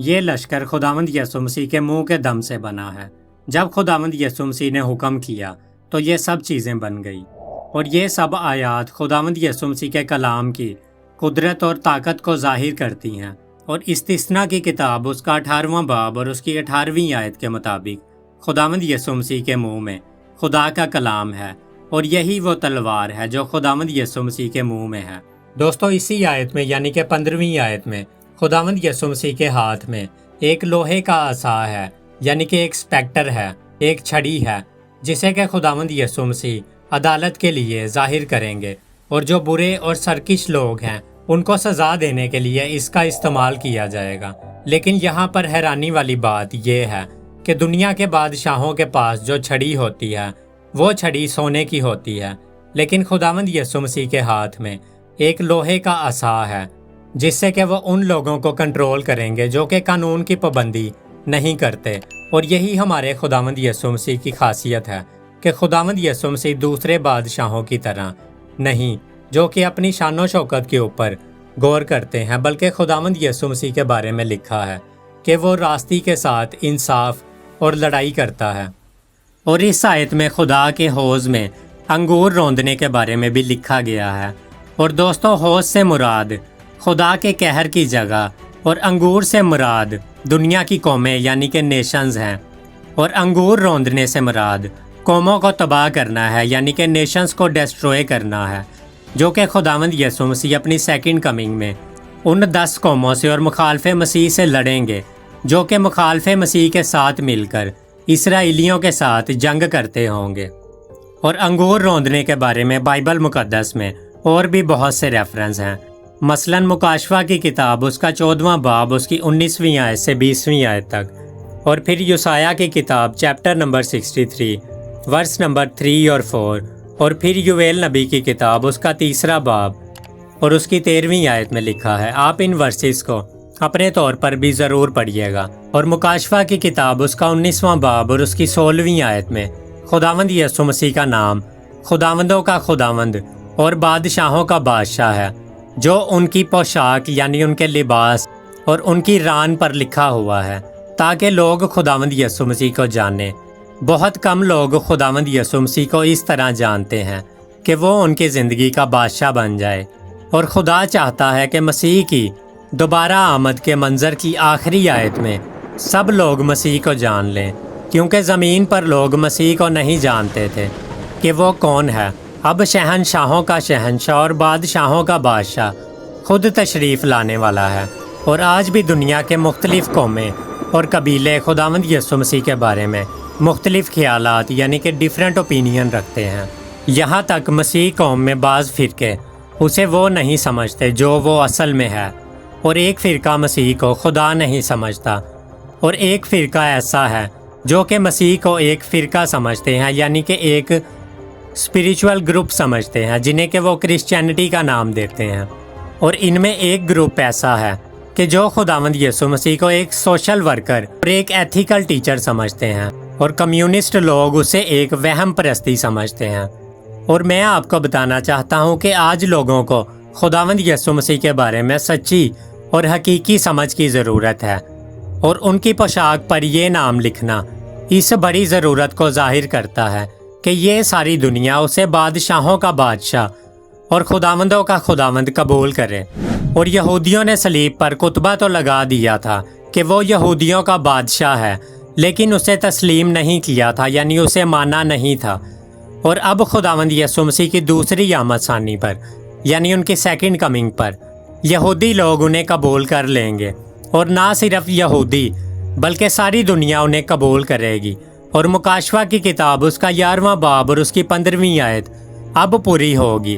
یہ لشکر خداوند یسوع مسیح کے منہ کے دم سے بنا ہے۔ جب خداوند یسوع مسیح نے حکم کیا تو یہ سب چیزیں بن گئی، اور یہ سب آیات خداوند یسوع مسیح کے کلام کی قدرت اور طاقت کو ظاہر کرتی ہیں۔ اور استثنا کی کتاب اس کا 18واں باب اور اس کی 18ویں آیت کے مطابق خداوند یسوع مسیح کے منہ میں خدا کا کلام ہے، اور یہی وہ تلوار ہے جو خداوند یسوع مسیح کے منہ میں ہے۔ دوستو، اسی آیت میں یعنی کہ 15ویں آیت میں خداوند یسوع مسیح کے ہاتھ میں ایک لوہے کا عصا ہے، یعنی کہ ایک سپیکٹر ہے، ایک چھڑی ہے، جسے کہ خداوند یسوع مسیح عدالت کے لیے ظاہر کریں گے، اور جو برے اور سرکش لوگ ہیں ان کو سزا دینے کے لیے اس کا استعمال کیا جائے گا۔ لیکن یہاں پر حیرانی والی بات یہ ہے کہ دنیا کے بادشاہوں کے پاس جو چھڑی ہوتی ہے وہ چھڑی سونے کی ہوتی ہے، لیکن خداوند یسوع مسیح کے ہاتھ میں ایک لوہے کا عصا ہے، جس سے کہ وہ ان لوگوں کو کنٹرول کریں گے جو کہ قانون کی پابندی نہیں کرتے۔ اور یہی ہمارے خداوند یسوع مسیح کی خاصیت ہے کہ خداوند یسوع مسیح دوسرے بادشاہوں کی طرح نہیں جو کہ اپنی شان و شوکت کے اوپر غور کرتے ہیں، بلکہ خداوند یسوع مسیح کے بارے میں لکھا ہے کہ وہ راستی کے ساتھ انصاف اور لڑائی کرتا ہے۔ اور اس آیت میں خدا کے حوض میں انگور روندنے کے بارے میں بھی لکھا گیا ہے۔ اور دوستو، حوض سے مراد خدا کے قہر کی جگہ، اور انگور سے مراد دنیا کی قومیں یعنی کہ نیشنز ہیں، اور انگور روندنے سے مراد قوموں کو تباہ کرنا ہے، یعنی کہ نیشنز کو ڈسٹروئے کرنا ہے، جو کہ خداوند یسوع مسیح اپنی سیکنڈ کمنگ میں ان 10 قوموں سے اور مخالف مسیح سے لڑیں گے جو کہ مخالف مسیح کے ساتھ مل کر اسرائیلیوں کے ساتھ جنگ کرتے ہوں گے۔ اور انگور روندنے کے بارے میں بائبل مقدس میں اور بھی بہت سے ریفرنس ہیں، مثلاً مکاشفہ کی کتاب اس کا 14واں باب اس کی 19ویں آیت سے 20ویں آیت تک، اور پھر یوسایہ کی کتاب چیپٹر نمبر 63 ورس نمبر 3 اور 4، اور پھر یویل نبی کی کتاب اس کا 3 باب اور اس کی 13ویں آیت میں لکھا ہے۔ آپ ان ورسز کو اپنے طور پر بھی ضرور پڑھیے گا۔ اور مکاشفہ کی کتاب اس کا 19واں باب اور اس کی 16ویں آیت میں خداوند یسوع مسیح کا نام خداوندوں کا خداوند اور بادشاہوں کا بادشاہ ہے، جو ان کی پوشاک یعنی ان کے لباس اور ان کی ران پر لکھا ہوا ہے، تاکہ لوگ خداوند یسوع مسیح کو جانیں۔ بہت کم لوگ خداوند یسوع مسیح کو اس طرح جانتے ہیں کہ وہ ان کی زندگی کا بادشاہ بن جائے، اور خدا چاہتا ہے کہ مسیح کی دوبارہ آمد کے منظر کی آخری آیت میں سب لوگ مسیح کو جان لیں، کیونکہ زمین پر لوگ مسیح کو نہیں جانتے تھے کہ وہ کون ہے۔ اب شہنشاہوں کا شہنشاہ اور بادشاہوں کا بادشاہ خود تشریف لانے والا ہے، اور آج بھی دنیا کے مختلف قومیں اور قبیلے خداوند یسوع مسیح کے بارے میں مختلف خیالات یعنی کہ ڈیفرنٹ اوپینین رکھتے ہیں۔ یہاں تک مسیح قوم میں بعض فرقے اسے وہ نہیں سمجھتے جو وہ اصل میں ہے، اور ایک فرقہ مسیح کو خدا نہیں سمجھتا، اور ایک فرقہ ایسا ہے جو کہ مسیح کو ایک فرقہ سمجھتے ہیں، یعنی کہ ایک اسپریچول گروپ سمجھتے ہیں جنہیں کہ وہ کرسچینٹی کا نام دیتے ہیں۔ اور ان میں ایک گروپ ایسا ہے کہ جو خداوند یسوع مسیح کو ایک سوشل ورکر اور ایک ایتھیکل ٹیچر سمجھتے ہیں، اور کمیونسٹ لوگ اسے ایک وہم پرستی سمجھتے ہیں۔ اور میں آپ کو بتانا چاہتا ہوں کہ آج لوگوں کو خداوند یسوع مسیح کے بارے میں سچی اور حقیقی سمجھ کی ضرورت ہے، اور ان کی پوشاک پر یہ نام لکھنا اس بڑی ضرورت کو ظاہر کرتا ہے کہ یہ ساری دنیا اسے بادشاہوں کا بادشاہ اور خداوندوں کا خداوند قبول کرے۔ اور یہودیوں نے صلیب پر کتبہ تو لگا دیا تھا کہ وہ یہودیوں کا بادشاہ ہے، لیکن اسے تسلیم نہیں کیا تھا، یعنی اسے مانا نہیں تھا۔ اور اب خداوند یسوع مسیح کی دوسری آمد ثانی پر یعنی ان کی سیکنڈ کمنگ پر یہودی لوگ انہیں قبول کر لیں گے، اور نہ صرف یہودی بلکہ ساری دنیا انہیں قبول کرے گی۔ اور مکاشفہ کی کتاب اس کا 11واں باب اور اس کی 15ویں آیت اب پوری ہوگی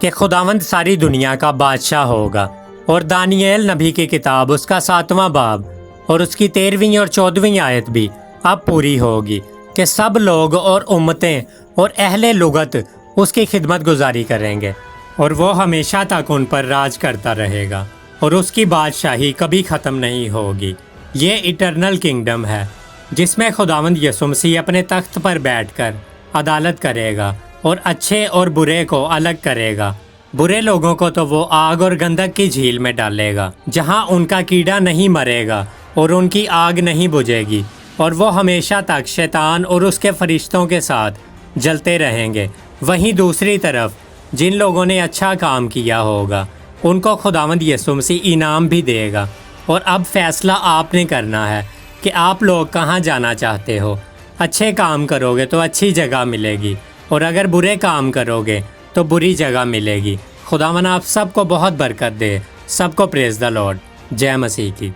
کہ خداوند ساری دنیا کا بادشاہ ہوگا۔ اور دانییل نبی کی کتاب اس کا 7واں باب اور اس کی 13ویں اور 14ویں آیت بھی اب پوری ہوگی کہ سب لوگ اور امتیں اور اہل لغت اس کی خدمت گزاری کریں گے، اور وہ ہمیشہ تک ان پر راج کرتا رہے گا، اور اس کی بادشاہی کبھی ختم نہیں ہوگی۔ یہ ایٹرنل کنگڈم ہے جس میں خداوند یسوع مسیح اپنے تخت پر بیٹھ کر عدالت کرے گا اور اچھے اور برے کو الگ کرے گا۔ برے لوگوں کو تو وہ آگ اور گندک کی جھیل میں ڈالے گا جہاں ان کا کیڑا نہیں مرے گا، اور ان کی آگ نہیں بجھے گی، اور وہ ہمیشہ تک شیطان اور اس کے فرشتوں کے ساتھ جلتے رہیں گے۔ وہیں دوسری طرف جن لوگوں نے اچھا کام کیا ہوگا ان کو خداوند یسوع مسیح انعام بھی دے گا۔ اور اب فیصلہ آپ نے کرنا ہے کہ آپ لوگ کہاں جانا چاہتے ہو۔ اچھے کام کرو گے تو اچھی جگہ ملے گی، اور اگر برے کام کرو گے تو بری جگہ ملے گی۔ خداوند آپ سب کو بہت برکت دے۔ سب کو پریز دا لارڈ۔ جے مسیح کی۔